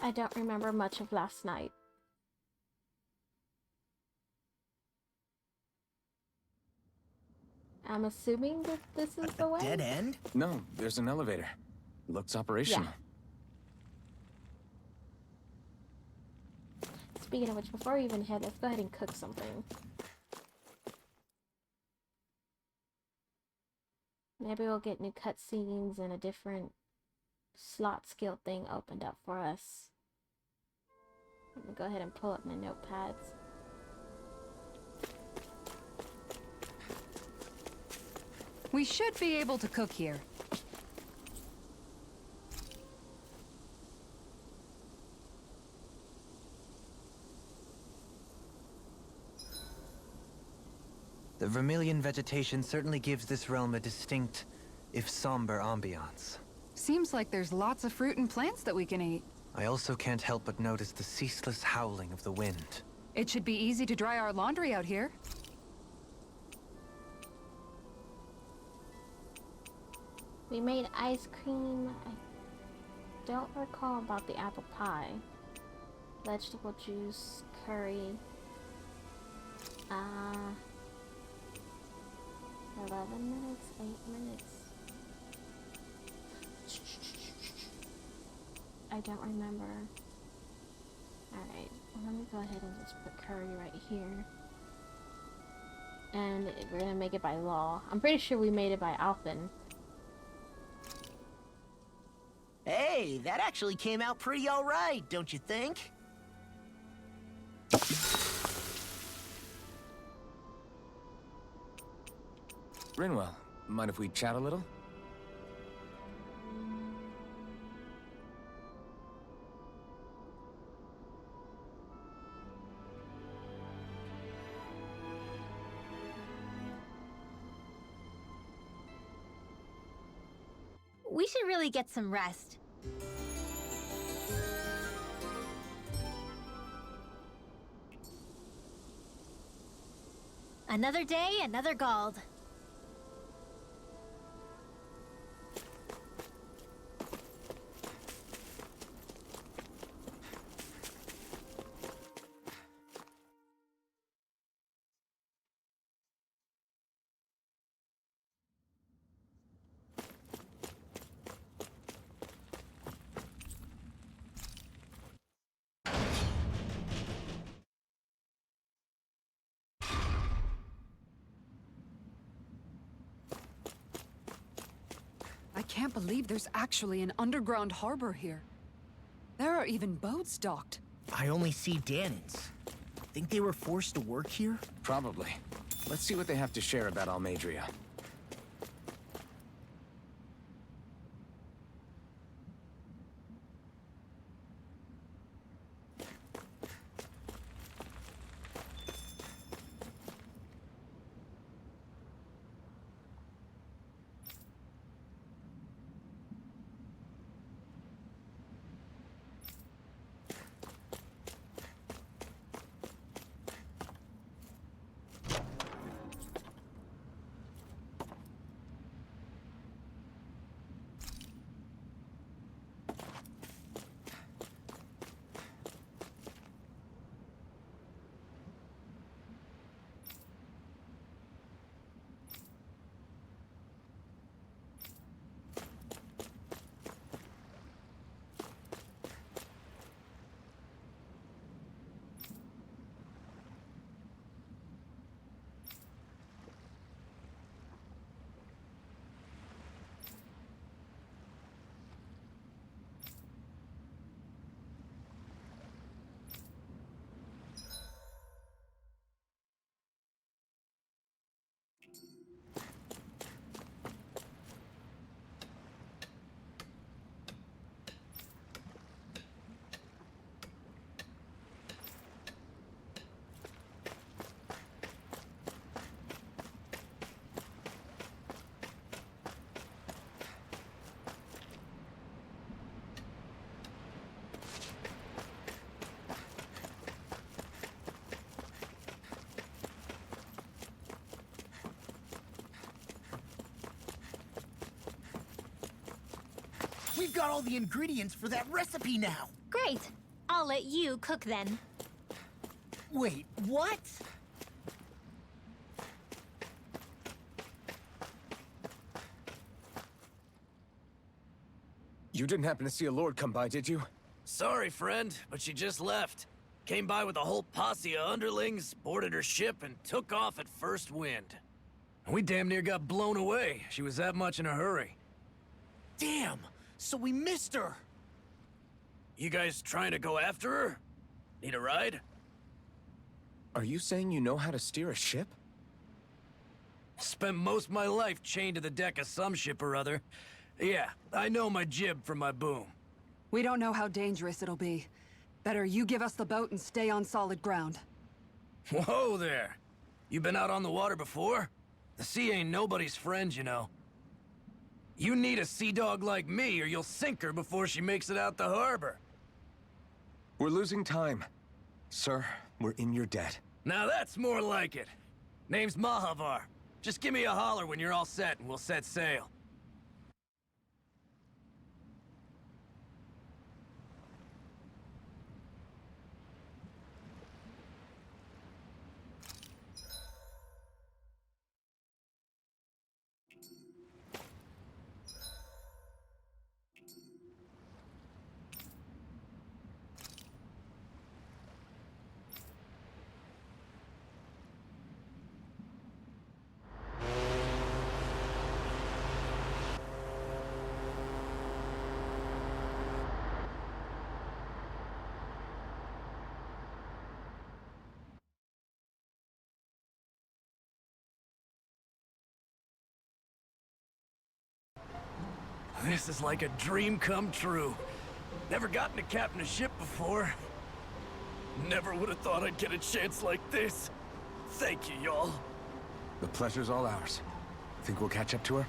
I don't remember much of last night. I'm assuming that this is the way? Dead end? No, there's an elevator. Looks operational. Yeah. Speaking of which, before we even head, let's go ahead and cook something. Maybe we'll get new cutscenes and a different slot skill thing opened up for us. Let me go ahead and pull up my notepads. We should be able to cook here. The vermilion vegetation certainly gives this realm a distinct, if somber, ambiance. Seems like there's lots of fruit and plants that we can eat. I also can't help but notice the ceaseless howling of the wind. It should be easy to dry our laundry out here. We made ice cream. I don't recall about the apple pie. Vegetable juice, curry. 11 minutes, 8 minutes. I don't remember. Alright, let me go ahead and just put curry right here. And we're gonna make it by law. I'm pretty sure we made it by Alphen. Hey, that actually came out pretty alright, don't you think? Rinwell, mind if we chat a little? We should really get some rest. Another day, another Gald. I can't believe there's actually an underground harbor here. There are even boats docked. I only see Danans. Think they were forced to work here? Probably. Let's see what they have to share about Almadria. We've got all the ingredients for that recipe now! Great! Great. I'll let you cook then. Wait, what? You didn't happen to see a lord come by, did you? Sorry, friend, but she just left. Came by with a whole posse of underlings, boarded her ship, and took off at first wind. We damn near got blown away. She was that much in a hurry. Damn! So we missed her! You guys trying to go after her? Need a ride? Are you saying you know how to steer a ship? Spent most of my life chained to the deck of some ship or other. Yeah, I know my jib from my boom. We don't know how dangerous it'll be. Better you give us the boat and stay on solid ground. Whoa there! You been out on the water before? The sea ain't nobody's friend, you know. You need a sea dog like me, or you'll sink her before she makes it out the harbor. We're losing time. Sir, we're in your debt. Now that's more like it. Name's Mahavar. Just give me a holler when you're all set, and we'll set sail. This is like a dream come true. Never gotten to captain a ship before. Never would have thought I'd get a chance like this. Thank you, y'all. The pleasure's all ours. Think we'll catch up to her?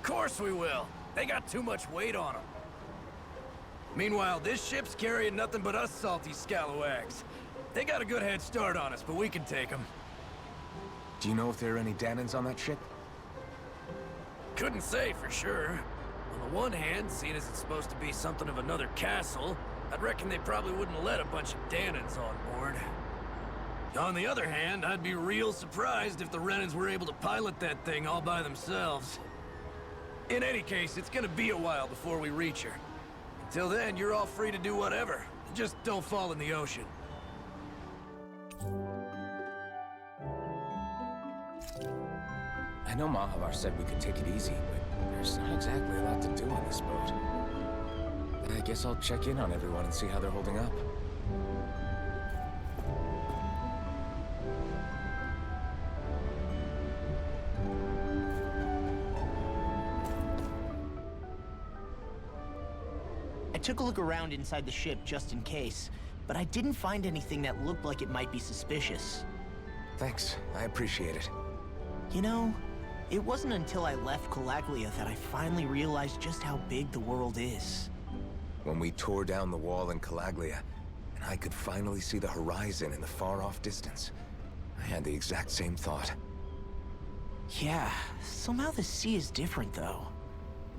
Course we will. They got too much weight on them. Meanwhile, this ship's carrying nothing but us salty scalawags. They got a good head start on us, but we can take them. Do you know if there are any Danans on that ship? Couldn't say for sure. On the one hand, seeing as it's supposed to be something of another castle, I'd reckon they probably wouldn't let a bunch of Danans on board. On the other hand, I'd be real surprised if the Renans were able to pilot that thing all by themselves. In any case, it's gonna be a while before we reach her. Until then, you're all free to do whatever. Just don't fall in the ocean. I know Mahavar said we could take it easy, but there's not exactly a lot to do on this boat. I guess I'll check in on everyone and see how they're holding up. I took a look around inside the ship just in case, but I didn't find anything that looked like it might be suspicious. Thanks, I appreciate it. You know, it wasn't until I left Calaglia that I finally realized just how big the world is. When we tore down the wall in Calaglia, and I could finally see the horizon in the far-off distance, I had the exact same thought. Yeah, somehow the sea is different though.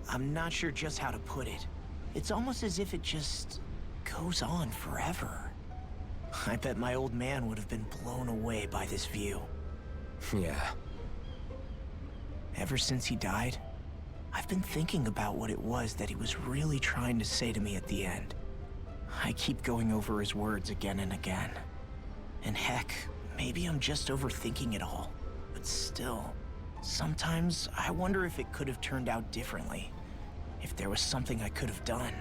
I'm not sure just how to put it. It's almost as if it just goes on forever. I bet my old man would have been blown away by this view. Yeah. Ever since he died, I've been thinking about what it was that he was really trying to say to me at the end. I keep going over his words again and again. And heck, maybe I'm just overthinking it all. But still, sometimes I wonder if it could have turned out differently. If there was something I could have done.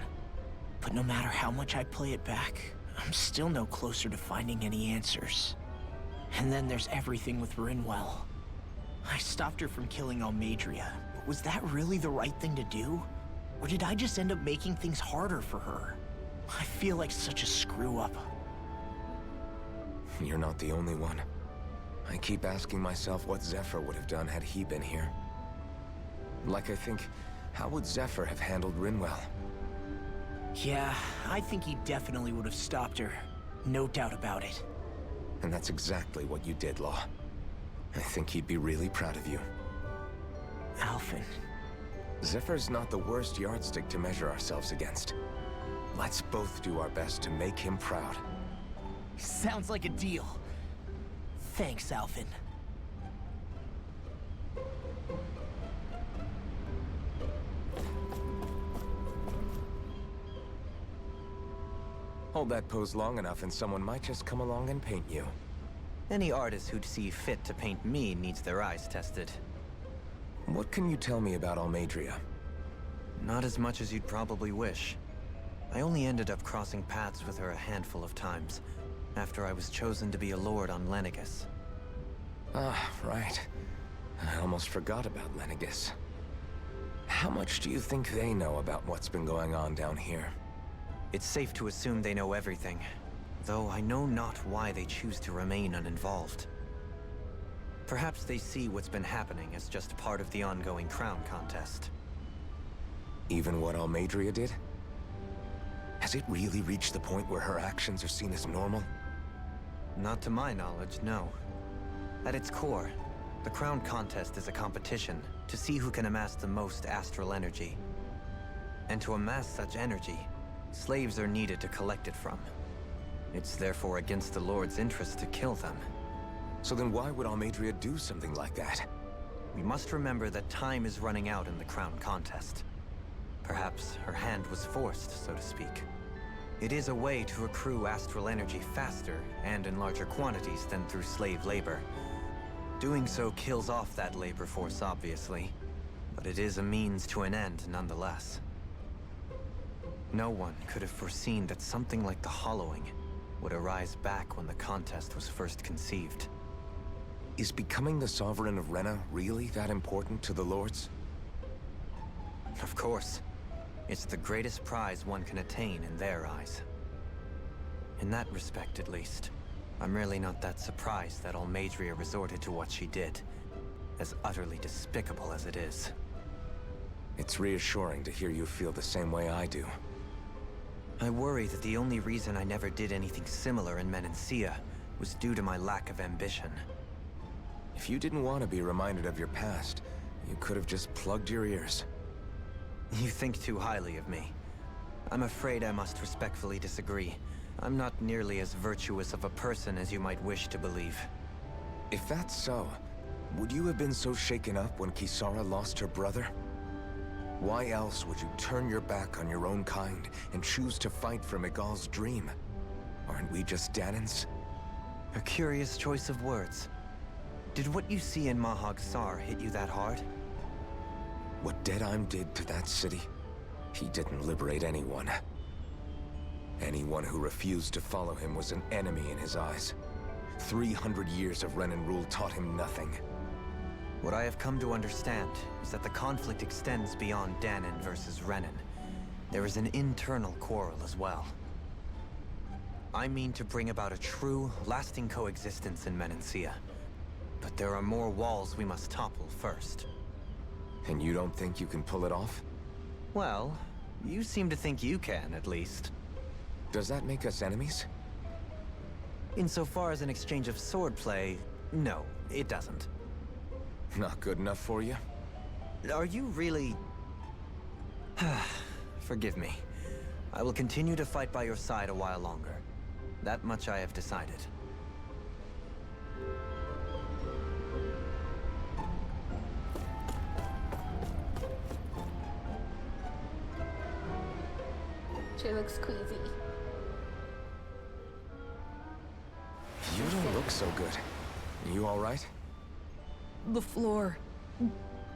But no matter how much I play it back, I'm still no closer to finding any answers. And then there's everything with Rinwell. I stopped her from killing Almadria, but was that really the right thing to do? Or did I just end up making things harder for her? I feel like such a screw-up. You're not the only one. I keep asking myself what Zephyr would have done had he been here. Like I think, how would Zephyr have handled Rinwell? Yeah, I think he definitely would have stopped her. No doubt about it. And that's exactly what you did, Law. I think he'd be really proud of you. Alphen. Zephyr's not the worst yardstick to measure ourselves against. Let's both do our best to make him proud. Sounds like a deal. Thanks, Alvin. Hold that pose long enough and someone might just come along and paint you. Any artist who'd see fit to paint me needs their eyes tested. What can you tell me about Almeidrea? Not as much as you'd probably wish. I only ended up crossing paths with her a handful of times, after I was chosen to be a lord on Lenegus. Ah, right. I almost forgot about Lenegus. How much do you think they know about what's been going on down here? It's safe to assume they know everything, though I know not why they choose to remain uninvolved. Perhaps they see what's been happening as just part of the ongoing crown contest. Even what Almeidrea did? Has it really reached the point where her actions are seen as normal? Not to my knowledge, no. At its core, the crown contest is a competition to see who can amass the most astral energy. And to amass such energy, slaves are needed to collect it from. It's therefore against the Lord's interest to kill them. So then why would Almeidrea do something like that? We must remember that time is running out in the crown contest. Perhaps her hand was forced, so to speak. It is a way to accrue astral energy faster and in larger quantities than through slave labor. Doing so kills off that labor force, obviously, but it is a means to an end nonetheless. No one could have foreseen that something like the Hollowing would arise back when the contest was first conceived. Is becoming the Sovereign of Rena really that important to the Lords? Of course. It's the greatest prize one can attain in their eyes. In that respect, at least, I'm really not that surprised that Almeidrea resorted to what she did, as utterly despicable as it is. It's reassuring to hear you feel the same way I do. I worry that the only reason I never did anything similar in Menancia was due to my lack of ambition. If you didn't want to be reminded of your past, you could have just plugged your ears. You think too highly of me. I'm afraid I must respectfully disagree. I'm not nearly as virtuous of a person as you might wish to believe. If that's so, would you have been so shaken up when Kisara lost her brother? Why else would you turn your back on your own kind and choose to fight for Miguel's dream? Aren't we just Danans? A curious choice of words. Did what you see in Mahag Sar hit you that hard? What Deadheim did to that city, he didn't liberate anyone. Anyone who refused to follow him was an enemy in his eyes. 300 years of Renan rule taught him nothing. What I have come to understand is that the conflict extends beyond Danan versus Renan. There is an internal quarrel as well. I mean to bring about a true, lasting coexistence in Menancia. But there are more walls we must topple first. And you don't think you can pull it off? Well, you seem to think you can, at least. Does that make us enemies? Insofar as an exchange of swordplay, no, it doesn't. Not good enough for you? Are you really... Forgive me. I will continue to fight by your side a while longer. That much I have decided. She looks queasy. You don't look so good. You all right? The floor.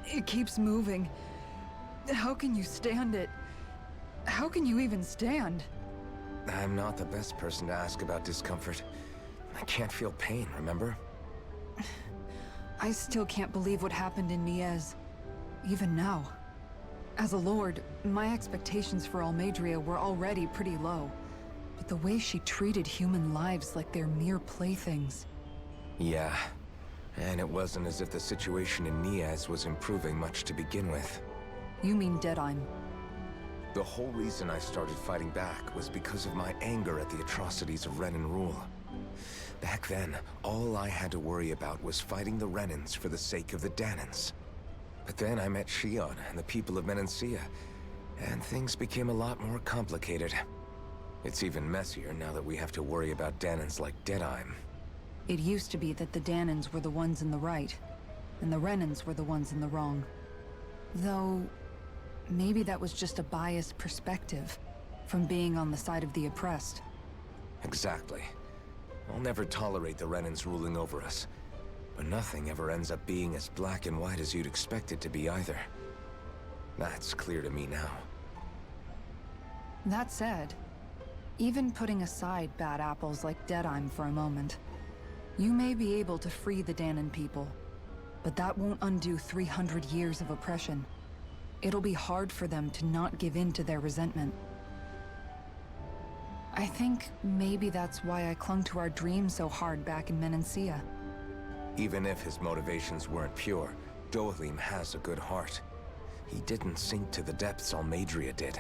It keeps moving. How can you stand it? How can you even stand? I'm not the best person to ask about discomfort. I can't feel pain, remember? I still can't believe what happened in Niez. Even now. As a lord, my expectations for Almeidrea were already pretty low. But the way she treated human lives like they're mere playthings. Yeah. And it wasn't as if the situation in Niaz was improving much to begin with. You mean Deadheim? The whole reason I started fighting back was because of my anger at the atrocities of Renan rule. Back then, all I had to worry about was fighting the Renans for the sake of the Danans. But then I met Shion and the people of Menancia, and things became a lot more complicated. It's even messier now that we have to worry about Danans like Deadheim. It used to be that the Danans were the ones in the right, and the Renans were the ones in the wrong. Though, maybe that was just a biased perspective from being on the side of the oppressed. Exactly. I'll never tolerate the Renans ruling over us. But nothing ever ends up being as black and white as you'd expect it to be either. That's clear to me now. That said, even putting aside bad apples like Deadheim for a moment, you may be able to free the Danan people, but that won't undo 300 years of oppression. It'll be hard for them to not give in to their resentment. I think maybe that's why I clung to our dream so hard back in Menancia. Even if his motivations weren't pure, Dohalim has a good heart. He didn't sink to the depths Almadria did.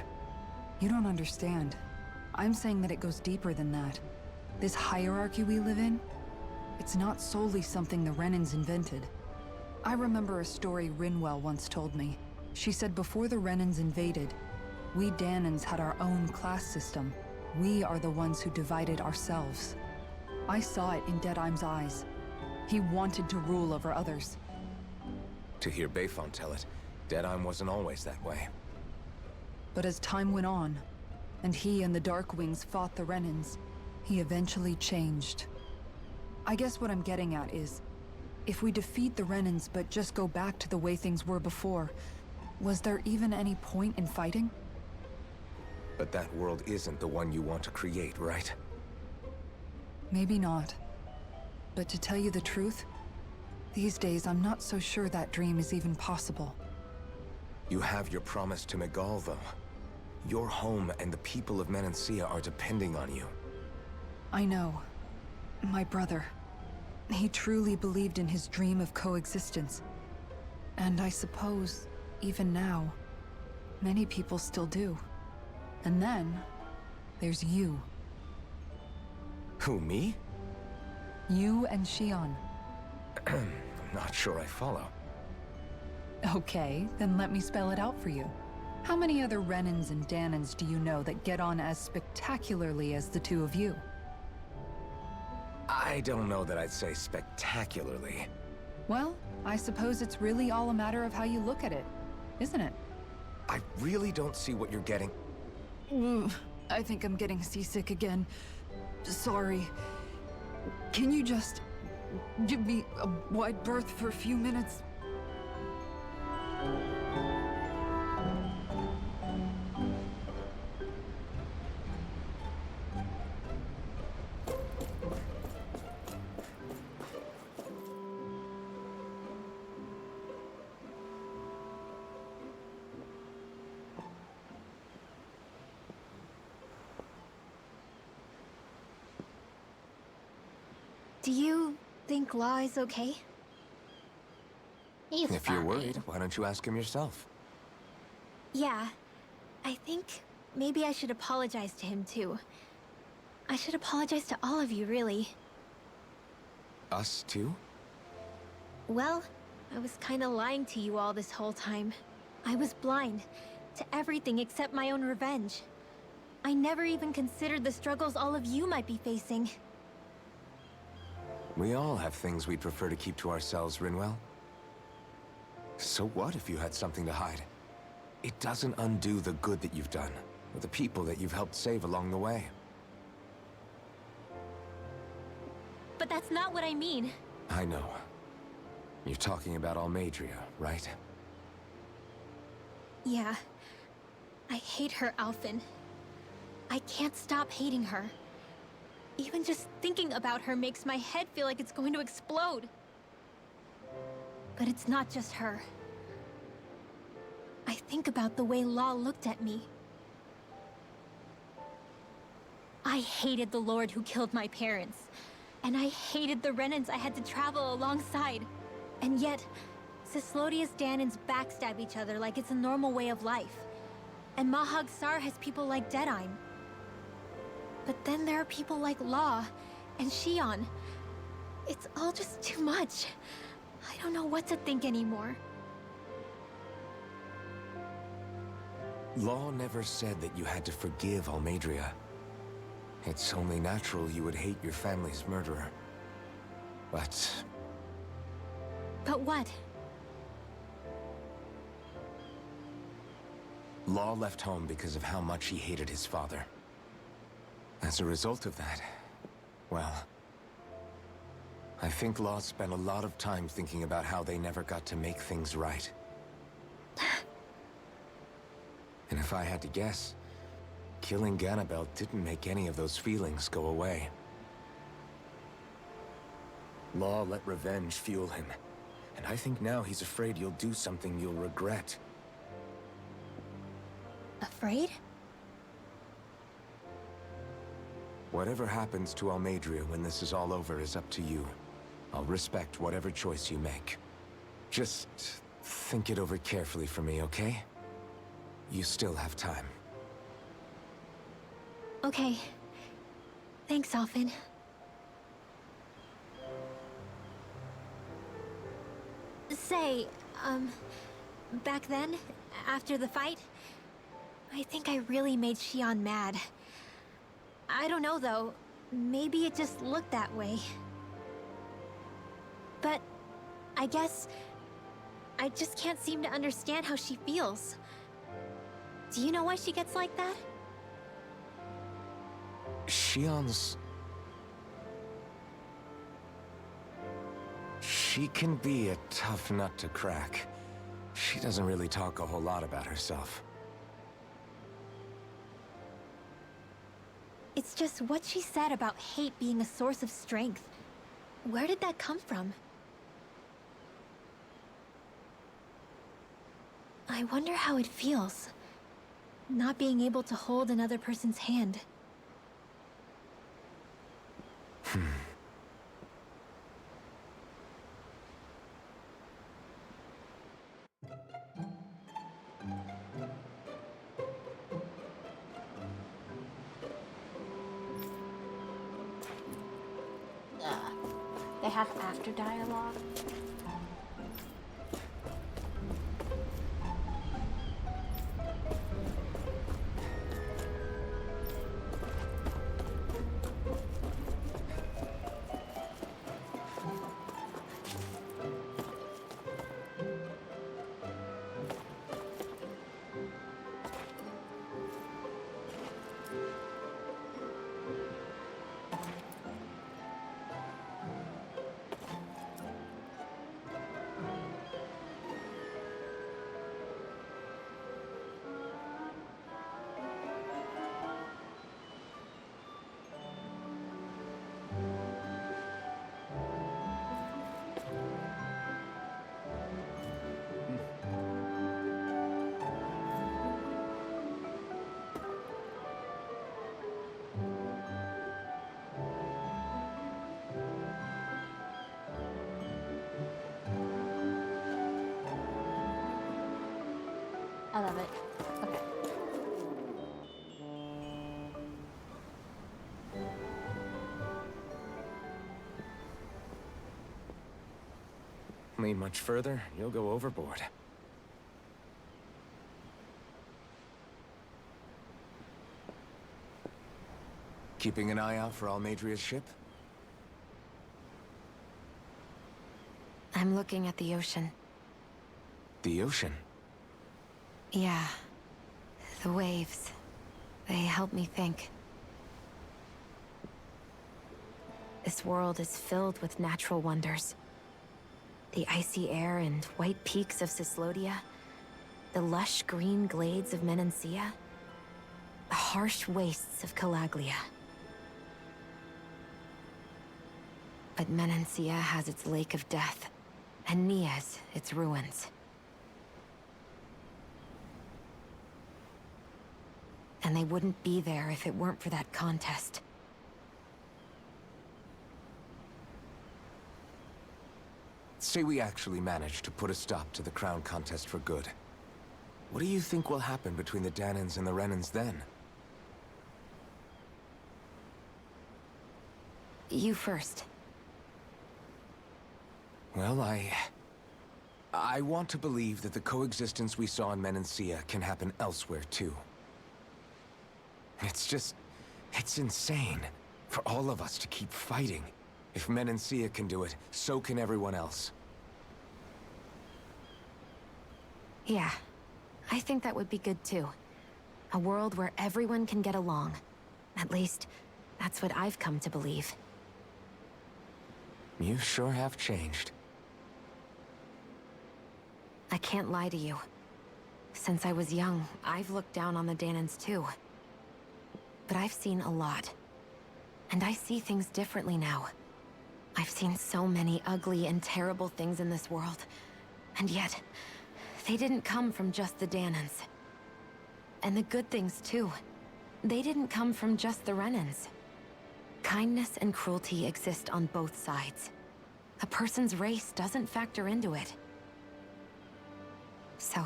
You don't understand. I'm saying that it goes deeper than that. This hierarchy we live in, it's not solely something the Renans invented. I remember a story Rinwell once told me. She said before the Renans invaded, we Danans had our own class system. We are the ones who divided ourselves. I saw it in Deadheim's eyes. He wanted to rule over others. To hear Bayfont tell it, Deadheim wasn't always that way. But as time went on, and he and the Darkwings fought the Renans, he eventually changed. I guess what I'm getting at is, if we defeat the Renans but just go back to the way things were before, was there even any point in fighting? But that world isn't the one you want to create, right? Maybe not. But to tell you the truth, these days I'm not so sure that dream is even possible. You have your promise to Megal, though. Your home and the people of Menancia are depending on you. I know. My brother. He truly believed in his dream of coexistence. And I suppose, even now, many people still do. And then, there's you. Who, me? You and Shion. I'm not sure I follow. Okay, then let me spell it out for you. How many other Renans and Danans do you know that get on as spectacularly as the two of you? I don't know that I'd say spectacularly. Well, I suppose it's really all a matter of how you look at it, isn't it? I really don't see what you're getting. I think I'm getting seasick again. Sorry. Can you just give me a wide berth for a few minutes? Do you think Law is okay? He's If you're fine. worried, why don't you ask him yourself? Yeah. I think maybe I should apologize to him too. I should apologize to all of you, really. Us too? Well, I was kinda lying to you all this whole time. I was blind to everything except my own revenge. I never even considered the struggles all of you might be facing. We all have things we'd prefer to keep to ourselves, Rinwell. So what if you had something to hide? It doesn't undo the good that you've done, or the people that you've helped save along the way. But that's not what I mean. I know. You're talking about Almadria, right? Yeah. I hate her, Alphen. I can't stop hating her. Even just thinking about her makes my head feel like it's going to explode. But it's not just her. I think about the way Law looked at me. I hated the Lord who killed my parents. And I hated the Renans I had to travel alongside. And yet, Cislodius Danans backstab each other like it's a normal way of life. And Mahag Sar has people like Deadheim. But then there are people like Law and Shion. It's all just too much. I don't know what to think anymore. Law never said that you had to forgive Almadria. It's only natural you would hate your family's murderer. But But what? Law left home because of how much he hated his father. As a result of that, well, I think Law spent a lot of time thinking about how they never got to make things right. And if I had to guess, killing Ganabel didn't make any of those feelings go away. Law let revenge fuel him, and I think now he's afraid you'll do something you'll regret. Afraid? Whatever happens to Almadria when this is all over is up to you. I'll respect whatever choice you make. Just think it over carefully for me, okay? You still have time. Okay. Thanks, Alphen. Say, back then, after the fight, I think I really made Xion mad. I don't know, though. Maybe it just looked that way. But I guess I just can't seem to understand how she feels. Do you know why she gets like that? Xion's... She can be a tough nut to crack. She doesn't really talk a whole lot about herself. It's just what she said about hate being a source of strength. Where did that come from? I wonder how it feels, not being able to hold another person's hand. They have after dialogue. I love it. Okay. Lean much further, you'll go overboard. Keeping an eye out for Almadria's ship? I'm looking at the ocean. The ocean? Yeah. The waves. They help me think. This world is filled with natural wonders. The icy air and white peaks of Cislodia, the lush green glades of Menancia, the harsh wastes of Calaglia. But Menancia has its Lake of Death, and Nias its ruins. And they wouldn't be there if it weren't for that contest. Say we actually manage to put a stop to the crown contest for good. What do you think will happen between the Danans and the Renans then? You first. Well, I want to believe that the coexistence we saw in Menancia can happen elsewhere, too. It's insane for all of us to keep fighting. If Menancia can do it, so can everyone else. Yeah, I think that would be good too. A world where everyone can get along. At least, that's what I've come to believe. You sure have changed. I can't lie to you. Since I was young, I've looked down on the Danans too. But I've seen a lot. And I see things differently now. I've seen so many ugly and terrible things in this world. And yet, they didn't come from just the Danans. And the good things too. They didn't come from just the Renans. Kindness and cruelty exist on both sides. A person's race doesn't factor into it. So,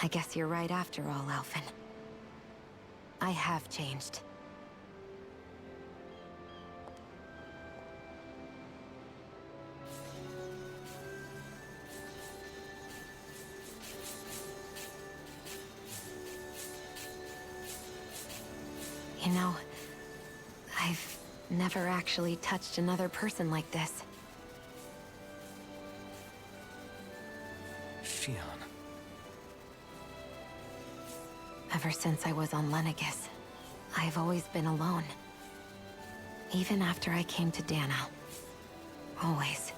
I guess you're right after all, Alphen. I have changed. You know, I've never actually touched another person like this. Shion. Ever since I was on Lenegis, I've always been alone. Even after I came to Dana. Always.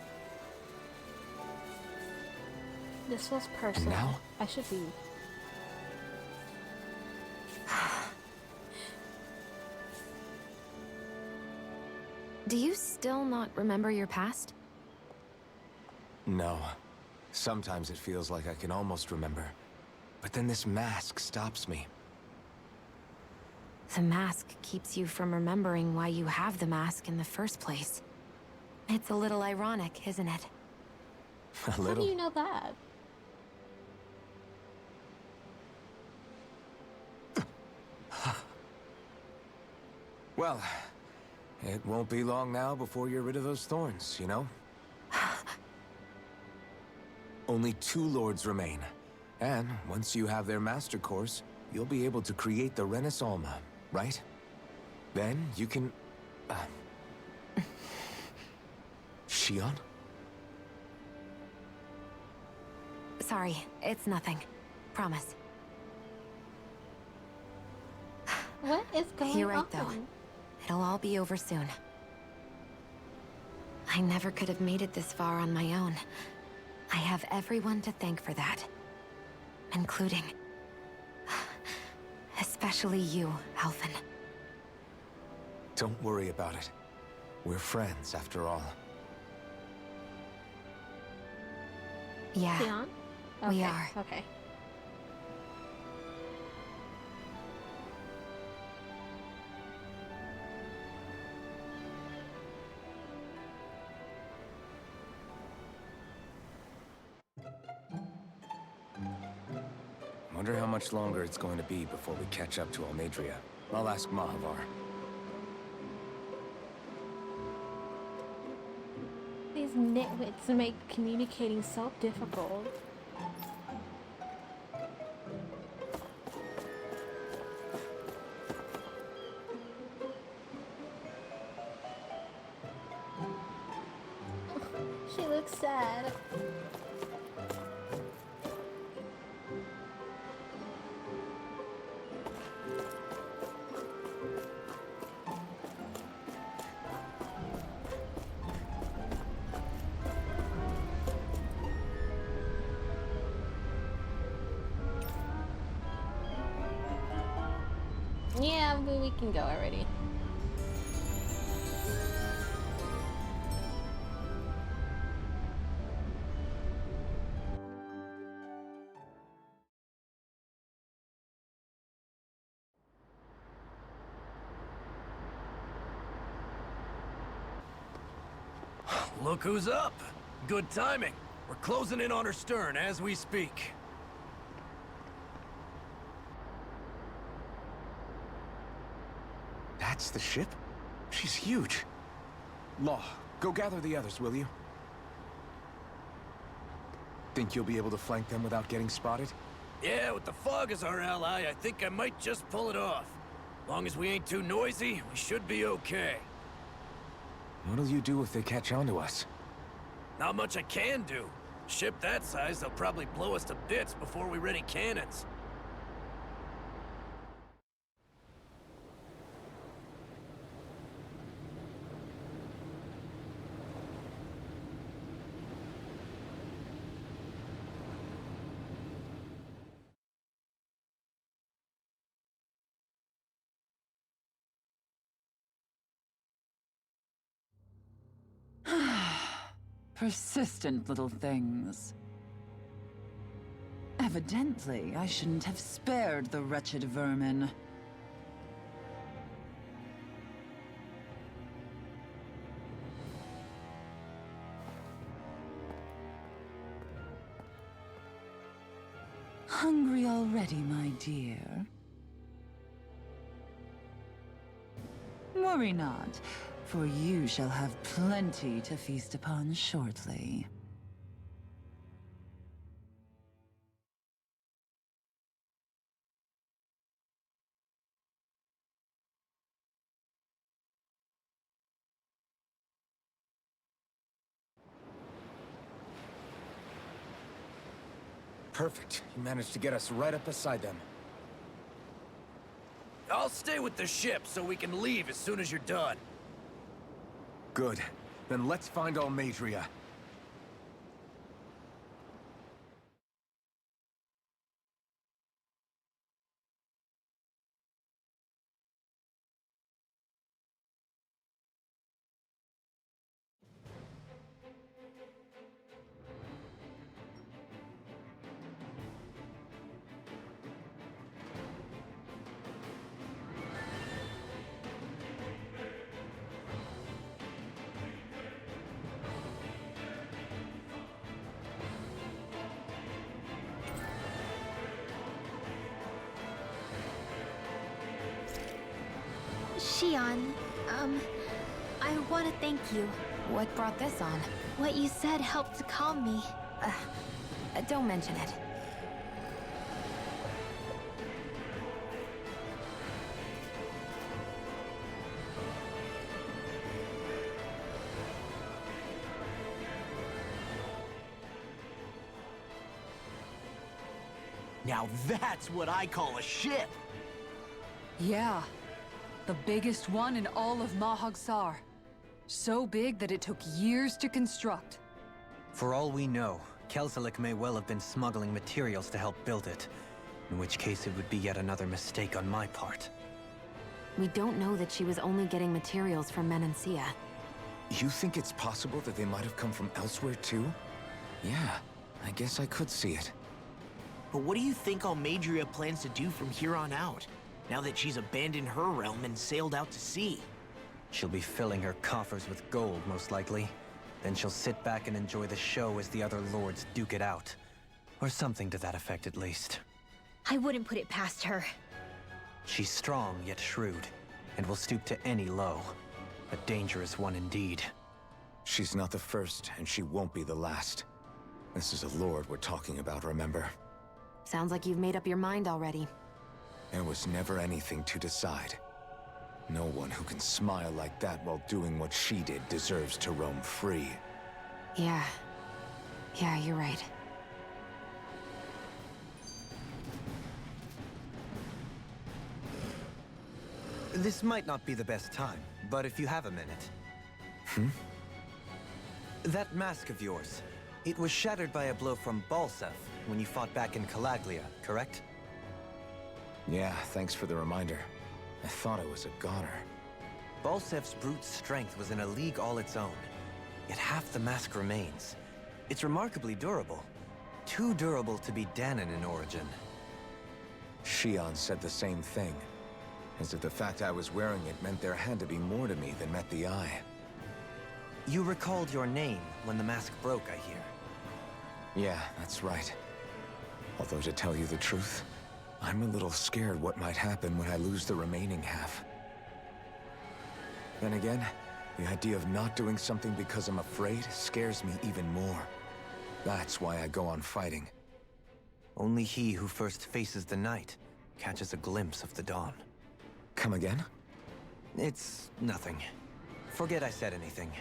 This was personal. now? I should be. Do you still not remember your past? No. Sometimes it feels like I can almost remember. But then this mask stops me. The mask keeps you from remembering why you have the mask in the first place. It's a little ironic, isn't it? A How little. do you know that? Well, it won't be long now before you're rid of those thorns, you know? Only 2 lords remain. And once you have their master course, you'll be able to create the Renis Alma, right? Then you can... Shion? Sorry, it's nothing. Promise. What is going on? You're right, though. It'll all be over soon. I never could have made it this far on my own. I have everyone to thank for that. Including... especially you, Alphen. Don't worry about it. We're friends, after all. Yeah, Sion? We Okay, are. Okay. Wonder how much longer it's going to be before we catch up to Almedria. I'll ask Mahavar. These nitwits make communicating so difficult. She looks sad. Yeah, we can go already. Look who's up! Good timing. We're closing in on her stern as we speak. That's the ship? She's huge. Law, go gather the others, will you? Think you'll be able to flank them without getting spotted? Yeah, with the fog as our ally, I think I might just pull it off. Long as we ain't too noisy, we should be okay. What'll you do if they catch on to us? Not much I can do. Ship that size, they'll probably blow us to bits before we ready cannons. Persistent little things. Evidently, I shouldn't have spared the wretched vermin. Hungry already, my dear? Worry not, for you shall have plenty to feast upon shortly. Perfect. You managed to get us right up beside them. I'll stay with the ship so we can leave as soon as you're done. Good. Then let's find Almadria. Xion, I want to thank you. What brought this on? What you said helped to calm me. Don't mention it. Now that's what I call a ship! Yeah. The biggest one in all of Mahagsar. So big that it took years to construct. For all we know, Kelzelik may well have been smuggling materials to help build it. In which case it would be yet another mistake on my part. We don't know that she was only getting materials from Menancia. You think it's possible that they might have come from elsewhere too? Yeah, I guess I could see it. But what do you think Almadria plans to do from here on out, now that she's abandoned her realm and sailed out to sea? She'll be filling her coffers with gold, most likely. Then she'll sit back and enjoy the show as the other lords duke it out. Or something to that effect, at least. I wouldn't put it past her. She's strong, yet shrewd, and will stoop to any low. A dangerous one indeed. She's not the first, and she won't be the last. This is a lord we're talking about, remember? Sounds like you've made up your mind already. There was never anything to decide. No one who can smile like that while doing what she did deserves to roam free. Yeah, you're right. This might not be the best time, but if you have a minute. That mask of yours, it was shattered by a blow from Balsef when you fought back in Calaglia, correct? Yeah, thanks for the reminder. I thought it was a goner. Balsef's brute strength was in a league all its own, yet half the mask remains. It's remarkably durable. Too durable to be Danon in origin. Xion said the same thing. As if the fact I was wearing it meant there had to be more to me than met the eye. You recalled your name when the mask broke, I hear. Yeah, that's right. Although to tell you the truth, I'm a little scared what might happen when I lose the remaining half. Then again, the idea of not doing something because I'm afraid scares me even more. That's why I go on fighting. Only he who first faces the night catches a glimpse of the dawn. Come again? It's nothing. Forget I said anything.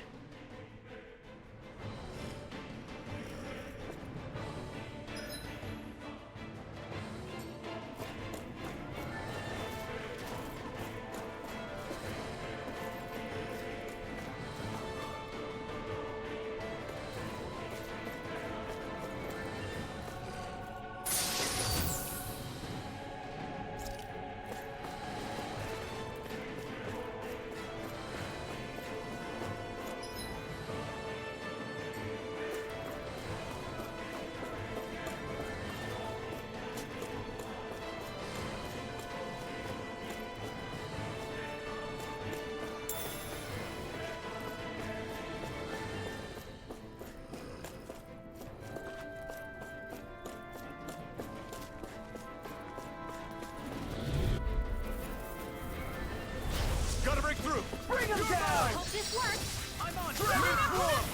Gotta break through! Bring him down! Hope this works. I'm on! Dragon Swarm!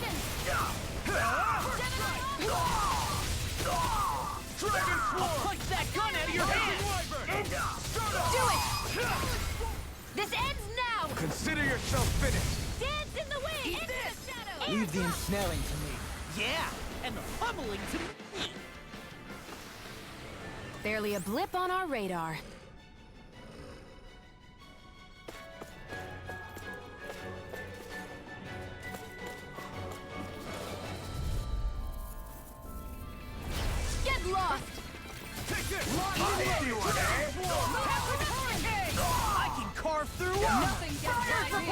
Dragon Swarm! Punch that gun out of your hand! Do it! This ends now! Consider yourself finished! Dance in the wind! Into the shadows! Leave the ensnaring to me. Yeah, and the pummeling to me. Barely a blip on our radar. Get lost! Take this! I can carve through Nothing gets by me.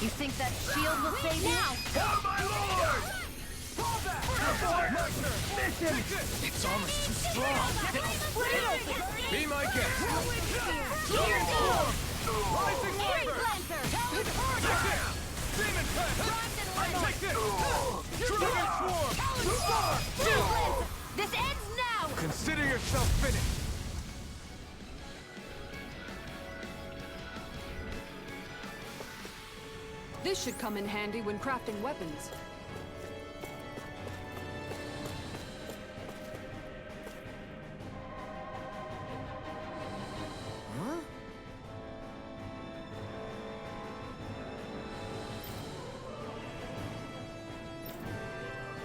You think that shield will save you? Now! Help my lord! Its armor's too strong! Be my guest! Here goes! Rising Air Wyvern! Glancer! Take this! Demon Pet! Take this! Dragon Swarm! This ends now! Consider yourself finished! This should come in handy when crafting weapons.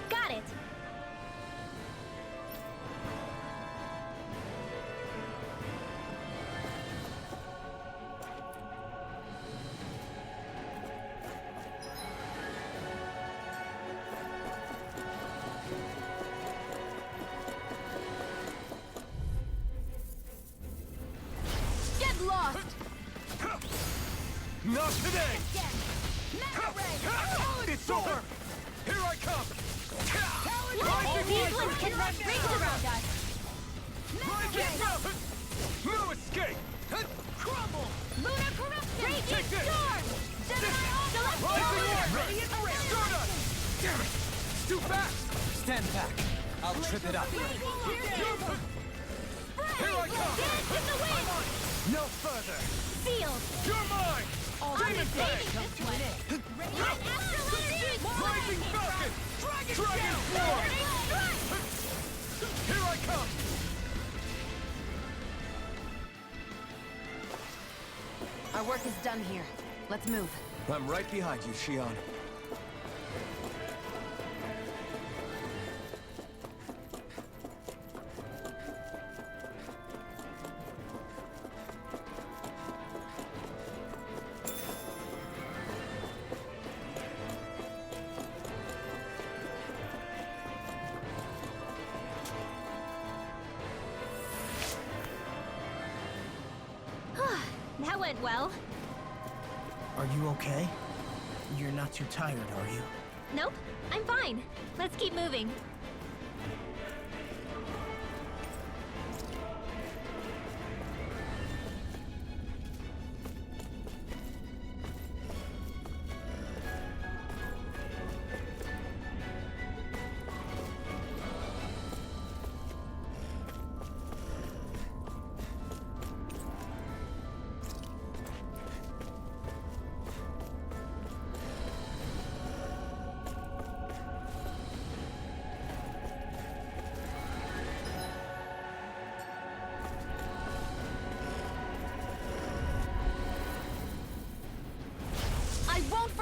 Got it! Get lost! Not today! Mega It's over! Here I come! These limbs can run rings around us! Rising Wyvern! No escape! Crumble! Lunar corruption! Take Raging this! storm! Rising Wyvern! Stardust! Damn it! It's too fast! Stand back. I'll trip it up. Here I come! Dance in the wind! No further. Sealed! You're mine! Demon Plague! This way! Rising Falcon! Dragon Swarm! Here I come! Our work is done here. Let's move. I'm right behind you, Shion. That went well. Are you okay? You're not too tired, are you? Nope, I'm fine. Let's keep moving.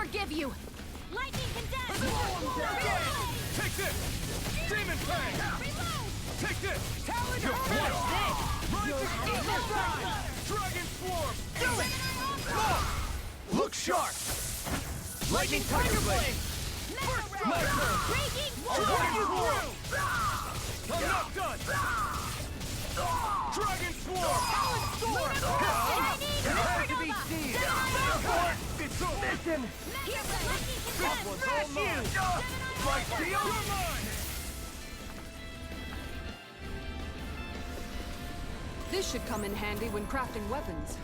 forgive you! Lightning condemned! Take this! Demon Fang! Reload! Take this! Talon You're What's this? Rising Eagle Drive! Dragon Swarm! Do it! Look sharp! Lightning Tiger Blade! Breaking Dragon Swarm! I'm not done! Dragon Swarm! Prepare to be seized! It's over! Listen! This one's all mine! Right, deal? You're mine! This should come in handy when crafting weapons.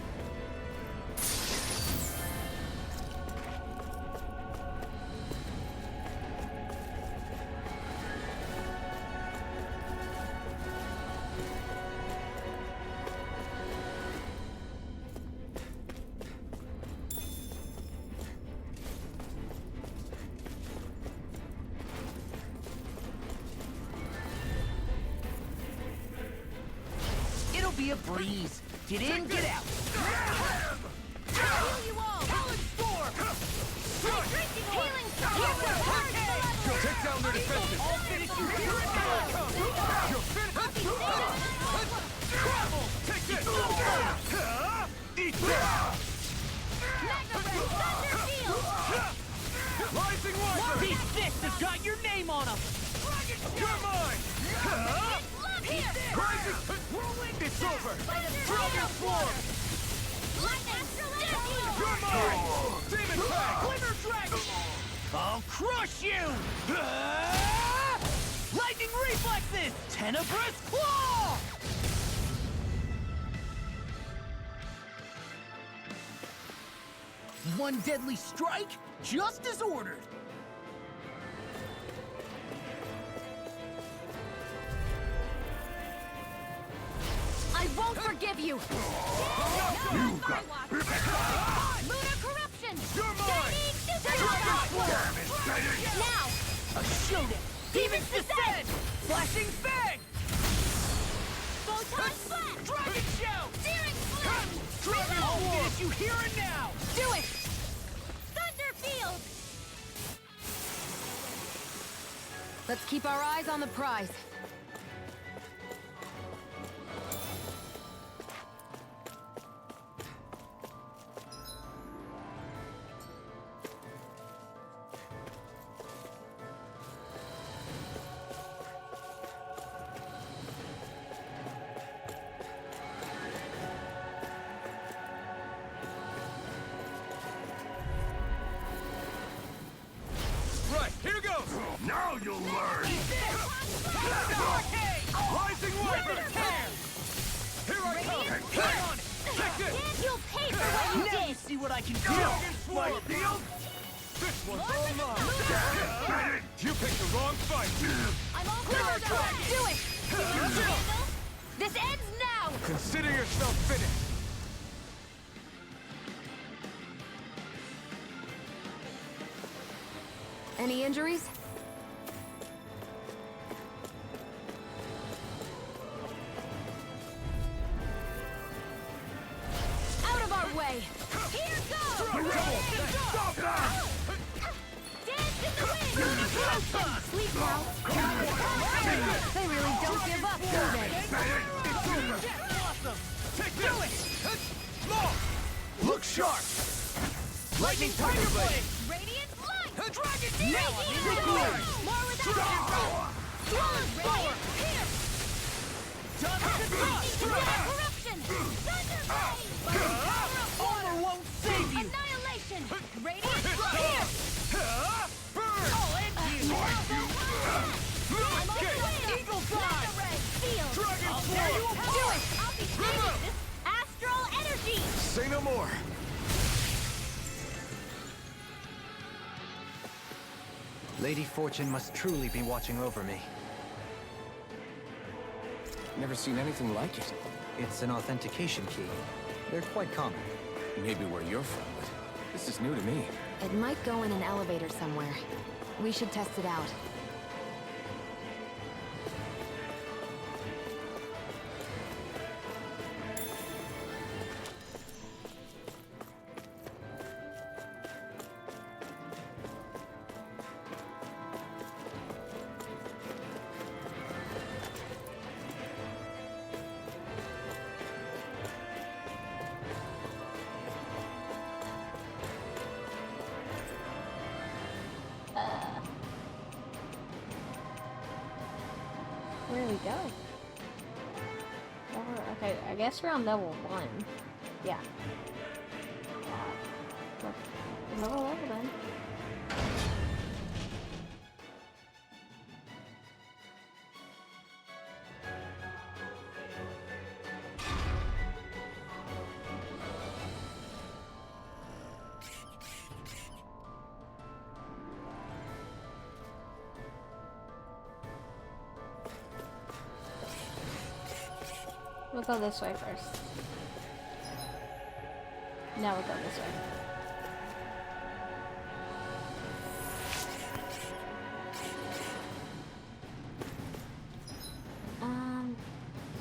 It'll be a breeze. Get in, get out. Heal you all! Talon Storm! Drinking healing Take down their defenses! I'll finish you here and now. You're finished! Travel! Take this! Eat that! Rising Wiper! These fists have got your name on them. You're mine! Rising... It's over! Dragon Swarm! You're mine! Demon Fang! Glimmer Dragon! I'll crush you! Lightning reflexes! Tenebrous Claw! One deadly strike, just as ordered. I won't forgive you! You got... Lunar corruption! You're mine! Now! A showdown! Demons descend! Flashing Fang! Photon Splash! Dragon Show! Searing Flame! Dragon I'll finish you here and now! Do it! Thunder Field! Let's keep our eyes on the prize. Right, here goes! Now you'll learn! Rising Wiper! Here I come! Hang on! Take this! You'll pay for what you Now you did! see what I can do! Dragon Swarm! This one's all mine! You picked the wrong fight! I'm all clear! Do it! This ends now! Consider yourself finished! Any injuries? Out of our way! Here goes! Stop that! Dance in the wind! Sleep now! They really don't give up, do they? Take this! Look sharp! Lightning Tiger Blade! Radiant light! Dragon Now more without Swallow's Power! Here! Corruption! Thunder Blade! Armor won't save you! Annihilation! Radiant here! Burn! I'll end you! Eagle Dive! Field! Dragon I'll Swarm! tear you Do apart! it! I'll be saving this astral energy! Say no more. Lady Fortune must truly be watching over me. Never seen anything like it. It's an authentication key. They're quite common. Maybe where you're from, but this is new to me. It might go in an elevator somewhere. We should test it out. we go. Okay, I guess we're on level 1. Yeah. Level then. We'll go this way first. Now we'll go this way.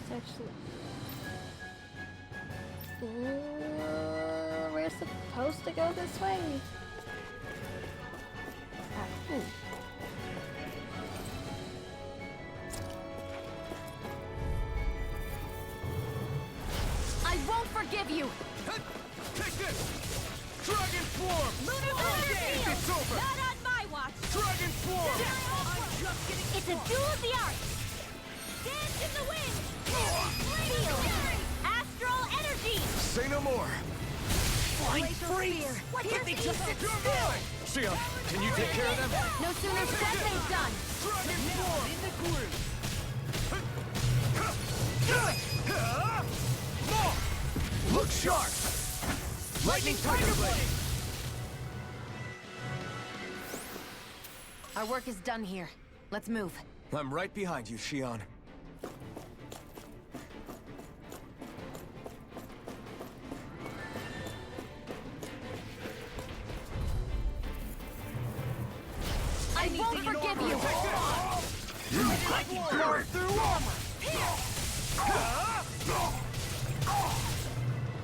It's actually... we're supposed to go this way? I won't forgive you! Take this! Dragon Swarm! It's over! Not on my watch! Dragon Swarm! It's a duel of the arts! Dance in the wind! Feel! Astral energy! Say no more! Blind freeze! What did they just sit You're still? mine! Shion, can you take care of them? No sooner said than done! Dragon Swarm! In the groove! Look sharp! Lightning Tiger Blade! Our work is done here. Let's move. I'm right behind you, Shion. I won't forgive you! You burn through armor!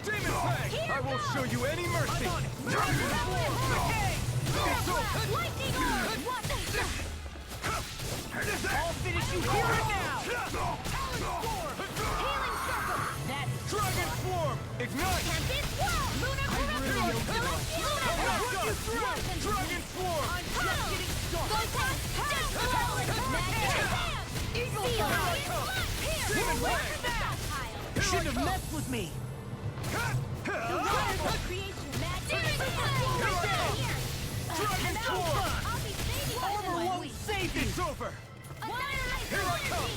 Demon Fang! I won't show you any mercy! Lightning orb! What? I'll finish you here and now! Healing circle! That's Dragon Swarm! Ignite! This wall! Lunar corruption! Dragon Swarm! I'm just getting started! Eagle Demon Fang! You shouldn't have messed with me! Dragon Swarm! Armor won't save you! It's over! Here I come!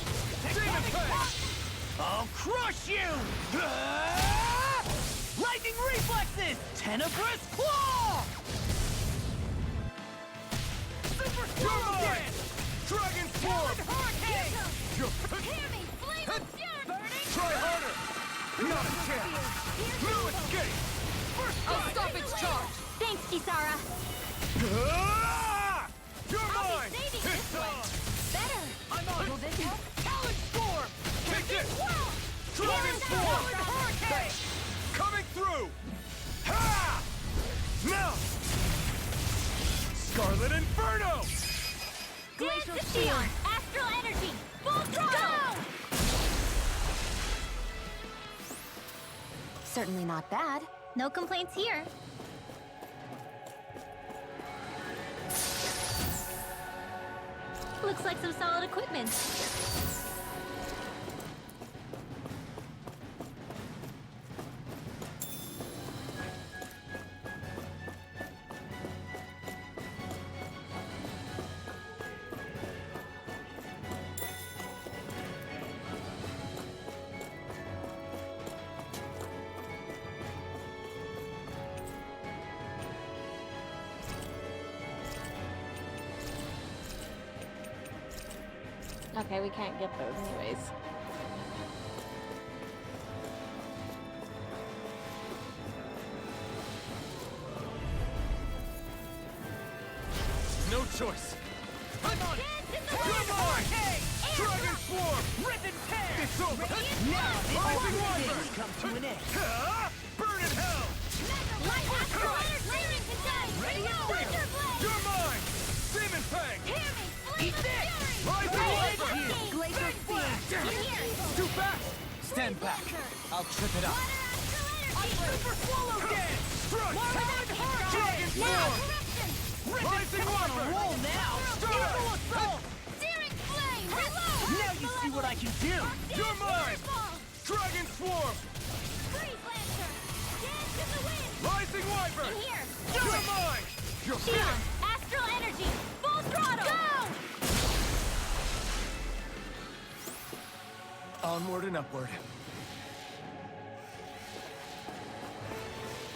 Demon Fang! I'll crush you! Lightning reflexes! Tenebrous claw! Super swirl dance! Dragon Swarm! Hurricane! Try harder! Not a chance! No escape! I'll stop its charge! Thanks, Kisara! You're I'll mine! be saving It's this one! on! Better! I'm on! Will this help? Challenge storm! Take this! Whoa! Dragon Swarm! Hurricane! Coming through! Ha! Now! Scarlet Inferno! Glacial Shield! Astral energy! Full throttle! Certainly not bad. No complaints here. Looks like some solid equipment. Okay, we can't get those anyways. No choice! I'm on! You're mine! Dragon Swarm! Rip and tear! It's over! Now this Rising one Wyvern! thing's come to an end! Burn in hell! Ready up! You're mine! Demon Fang! Eat this! Rising Wyvern! Glacial Spear! Too fast! Stand back! I'll trip it up! Super Swallow dance! Struck! Dragon Dragon Swarm! Rising On a Wyvern! roll now! Strike! Eagle assault! Searing flame! Reload! Now you see what I can do! You're mine! Dragon Swarm! Freeze Lancer! Dance in the wind! Rising Wyvern! In here! You're mine! You're Shion! finished! Astral Energy! Full throttle! Go! Onward and upward.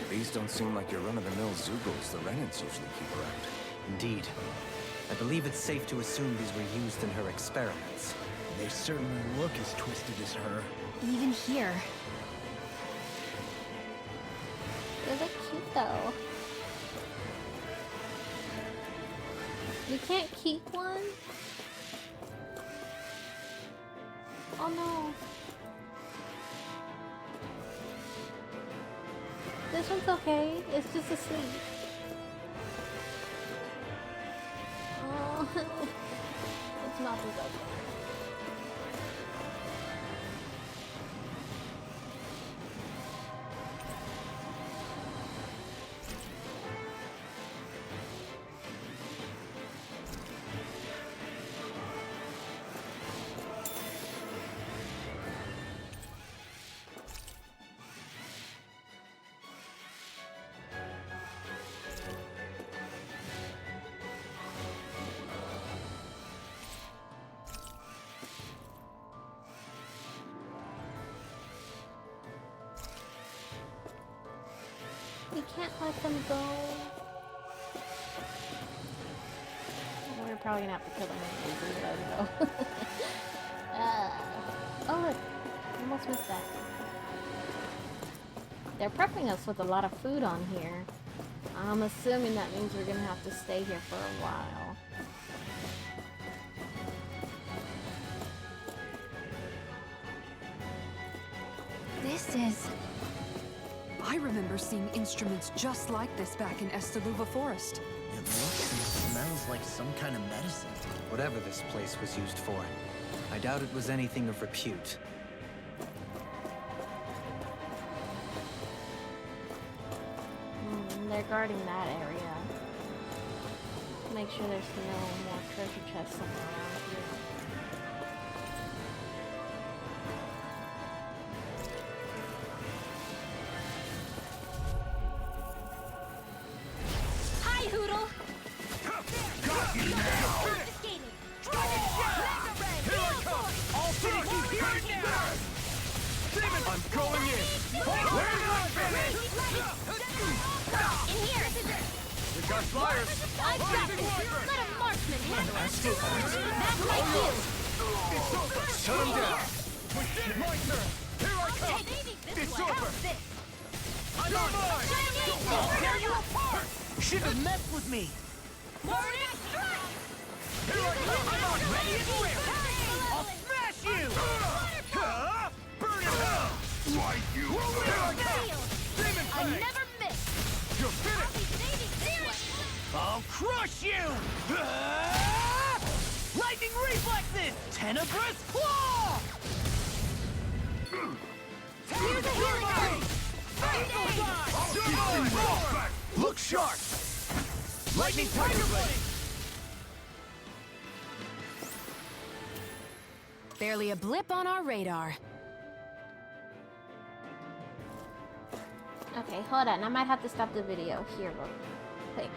These don't seem like your run-of-the-mill Zoogles the Renans usually keep around. Indeed. I believe it's safe to assume these were used in her experiments. They certainly look as twisted as her. Even here. They look cute though. You can't keep one? Oh no. This one's okay. It's just asleep. Oh, its mouth is open. We can't let them go. We're probably gonna have to kill them anyway to let them go. Oh look, almost missed that. They're prepping us with a lot of food on here. I'm assuming that means we're gonna have to stay here for a while. This is... I remember seeing instruments just like this back in Estaluva Forest. It looks and smells like some kind of medicine. Whatever this place was used for, I doubt it was anything of repute. They're guarding that area. Make sure there's no more treasure chests somewhere around here. Hi, Hoodle! Got you now! Confiscated! Dragon Shot! Here I come! All city here now! Demon, I'm going in! We're not finished! In here! We got flyers! I've got this! Let a marksman handle it! That's my cue! It's over! Shut him down! We did it! My turn! Here I come! It's over! I'm on mine! I'll tear you apart! Shouldn't have messed with me. Morning strike! Here I come! I'm on! Ready and square. I'll smash you. Burn in hell! Right, you! Here I come! Demon I Fang! never miss! You're finished! I'll crush you. Lightning reflexes. Tenebrous claw. Here's a healing ray! Look sharp! Lightning Tiger Blade! barely a blip on our radar. Okay, hold on. I might have to stop the video here real quick.